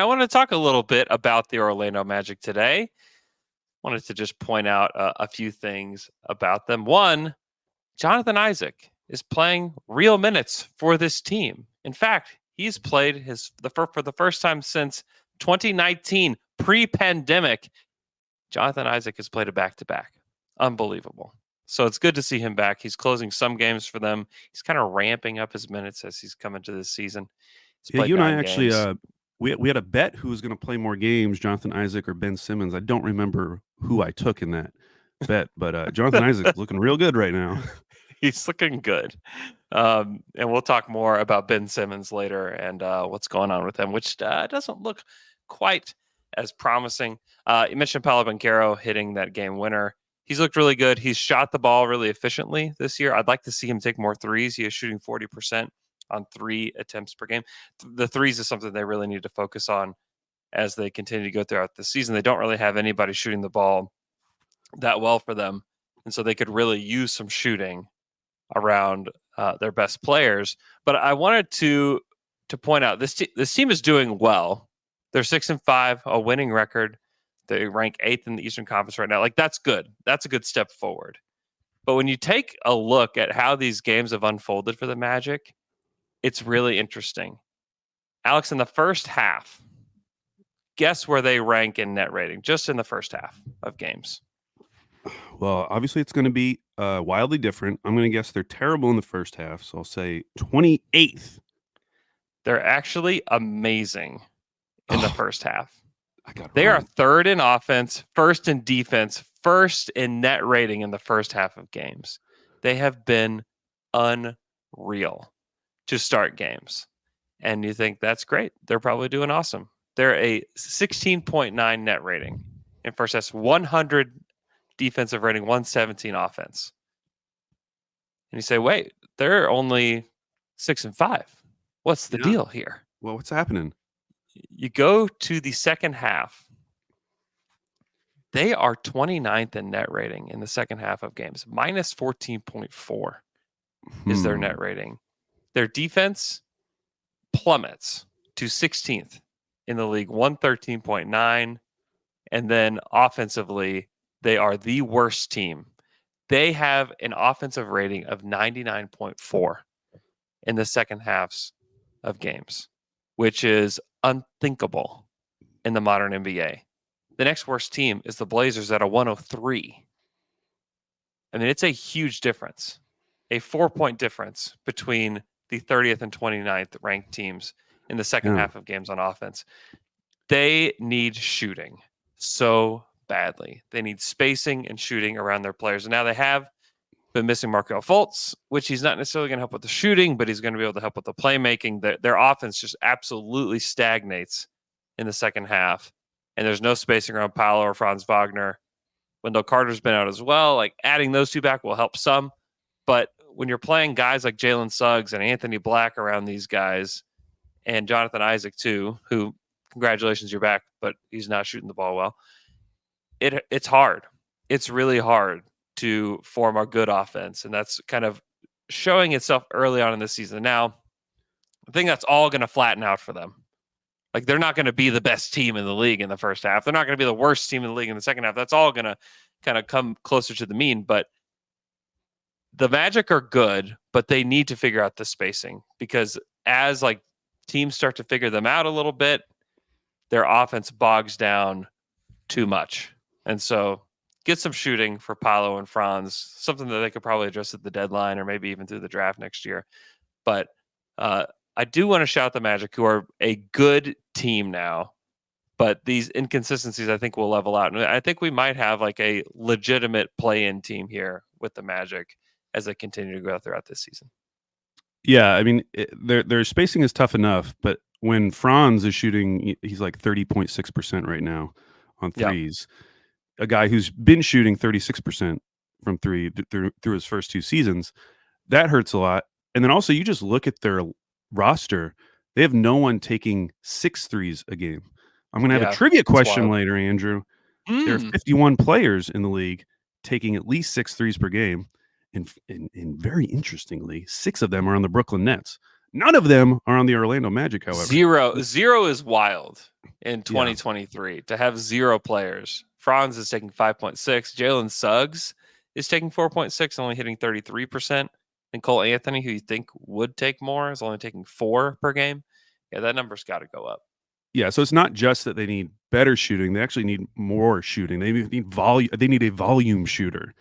I want to talk a little bit about the Orlando Magic today. Wanted to just point out a few things about them. One, Jonathan Isaac is playing real minutes for this team. In fact, he's played for the first time since 2019, pre-pandemic. Jonathan Isaac has played a back-to-back. Unbelievable. So it's good to see him back. He's closing some games for them. He's kind of ramping up his minutes as he's come into this season. He's Yeah, played you and I 9 actually games. we had a bet who was going to play more games, Jonathan Isaac or Ben Simmons. I don't remember who I took in that bet, but Jonathan Isaac's looking real good right now. He's looking good. And we'll talk more about Ben Simmons later and what's going on with him, which doesn't look quite as promising. You mentioned Paolo Banchero hitting that game winner. He's looked really good. He's shot the ball really efficiently this year. I'd like to see him take more threes. He is shooting 40% on 3 attempts per game. The threes is something they really need to focus on as they continue to go throughout the season. They don't really have anybody shooting the ball that well for them. And so they could really use some shooting around their best players. But I wanted to point out this team is doing well. They're 6-5, a winning record. They rank 8th in the Eastern Conference right now. Like, that's good. That's a good step forward. But when you take a look at how these games have unfolded for the Magic, it's really interesting. Alex, in the first half, guess where they rank in net rating, just in the first half of games? Well, obviously it's going to be wildly different. I'm going to guess they're terrible in the first half, so I'll say 28th. They're actually amazing in the first half. They are 3rd in offense, 1st in defense, 1st in net rating in the first half of games. They have been unreal to start games. And you think that's great. They're probably doing awesome. They're a 16.9 net rating in first half, 100 defensive rating, 117 offense. And you say, wait, they're only 6-5. What's the deal here? Well, what's happening? You go to the second half. They are 29th in net rating in the second half of games. Minus 14.4 is their net rating. Their defense plummets to 16th in the league, 113.9. And then offensively, they are the worst team. They have an offensive rating of 99.4 in the second halves of games, which is unthinkable in the modern NBA. The next worst team is the Blazers at a 103. I mean, it's a huge difference, a 4-point difference between the 30th and 29th ranked teams in the second half of games on offense. They need shooting so badly. They need spacing and shooting around their players. And now they have been missing Markelle Fultz, which he's not necessarily going to help with the shooting, but he's going to be able to help with the playmaking. Their offense just absolutely stagnates in the second half. And there's no spacing around Paolo or Franz Wagner. Wendell Carter's been out as well. Like, adding those two back will help some. But when you're playing guys like Jalen Suggs and Anthony Black around these guys, and Jonathan Isaac too, who, congratulations, you're back, but he's not shooting the ball well. It's hard. It's really hard to form a good offense. And that's kind of showing itself early on in the season. Now, I think that's all going to flatten out for them. Like, they're not going to be the best team in the league in the first half. They're not going to be the worst team in the league in the second half. That's all going to kind of come closer to the mean. But the Magic are good, but they need to figure out the spacing, because as like teams start to figure them out a little bit, their offense bogs down too much. And so get some shooting for Paolo and Franz, something that they could probably address at the deadline or maybe even through the draft next year. But I do want to shout the Magic, who are a good team now, but these inconsistencies I think will level out. And I think we might have like a legitimate play-in team here with the Magic as they continue to go throughout this season. Yeah, I mean, their spacing is tough enough, but when Franz is shooting, he's like 30.6% right now on threes. Yep. A guy who's been shooting 36% from three through his first 2 seasons, that hurts a lot. And then also, you just look at their roster; they have no one taking 6 threes a game. I'm going to have a trivia question later, Andrew. There are 51 players in the league taking at least 6 threes per game. And very interestingly, 6 of them are on the Brooklyn Nets. None of them are on the Orlando Magic, however. Zero is wild in Yeah. 2023 to have 0 players. Franz is taking 5.6. Jalen Suggs is taking 4.6, only hitting 33%. And Cole Anthony, who you think would take more, is only taking 4 per game. Yeah, that number's got to go up. Yeah, so it's not just that they need better shooting; they actually need more shooting. They need volume. They need a volume shooter.